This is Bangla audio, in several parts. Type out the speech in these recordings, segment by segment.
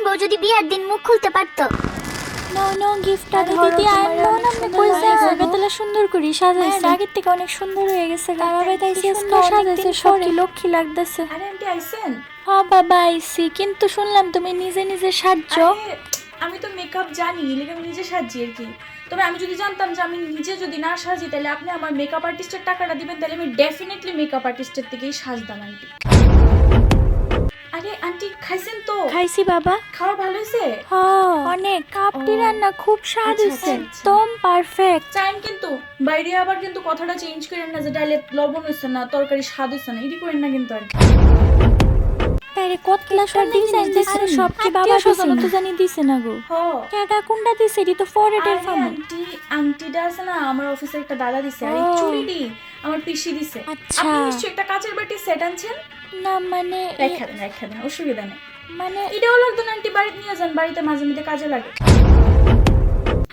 বউ যদি বিয়ার দিন মুখ খুলতে পারতো। নো গিফটটা দিদি আর বোন আপনি কই যান? বেতলা সুন্দর করে সাজাইছে, আগের থেকে অনেক সুন্দর হয়ে গেছে। বাবা তাইছে সুন্দর সাজাইছে, সব কি লক্ষ্মী লাগতেছে। আরে আন্টি আইছেন? হ্যাঁ বাবা আইছি, কিন্তু শুনলাম তুমি নিজে নিজে সাজছো। আরে আমি তো মেকআপ জানি, লেগে আমি নিজে সাজি আর কি। তবে আমি যদি জানতাম যে আমি নিজে যদি না সাজি তাহলে আপনি আমার মেকআপ আর্টিস্টের টাকাটা দিবেন, তাহলে আমি ডেফিনেটলি মেকআপ আর্টিস্টের থেকেই সাজতাম আন্টি। আরে আন্টি খাইছেন তো? খাইছি বাবা। খাওয়া ভালো হয়েছে? হ্যাঁ অনেক, কাপটি রান্না খুব স্বাদ হয়েছে, একদম পারফেক্ট। চাইন কিন্তু বাইরে আবার কিন্তু কথাটা চেঞ্জ করেন না যে ডাইলে লবণ হয়েছে না, তরকারি স্বাদ হয়েছে না, এটি করেন না কিন্তু আর কি। তাইরে কত ক্লাস ডিজাইন দিছে, সব কি বাবা সাজানো তো জানি দিছে না গো। হ কেডা কোনটা দিছে? এটি তো ফরেটের ফার্ম। আন্টি আংটিটা আছে না আমার অফিসের একটা দাদা দিছে, আর এই চুড়িটি আমার পিসি দিছে। আচ্ছা। আপনি নিশ্চয়ই একটা কাচের বাটি সেট আনছেন? না মানে রেখা দেন অসুবিধা নেই। মানে এটা হলো একদম আন্টি বাড়িতে নিয়ে যান, বাড়িতে মাঝে মধ্যে কাজে লাগে।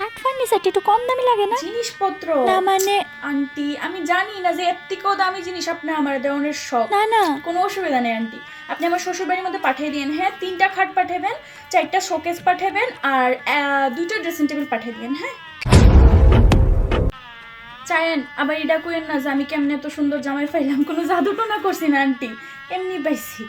কাঠ ফার্নিচার একটু কম দামি লাগে না? জিনিসপত্র না মানে আন্টি আমি জানি না যে এর থেকেও দামি জিনিস আপনি আমার দেওয়ানের শখ। না না কোনো অসুবিধা নেই আন্টি, আপনি আমার শ্বশুর বাড়ির মধ্যে পাঠিয়ে দিন। হ্যাঁ 3টা খাট পাঠাবেন, 4টা শোকেস পাঠাবেন, আর 2টা ড্রেসিং টেবিল পাঠিয়ে দিন। হ্যাঁ চায়েন আবার এটা কইেন না যে আমি কেমনে এত সুন্দর জামাই পাইলাম, কোনো জাদু টোনা করছি না আন্টি, এমনি পাইছি।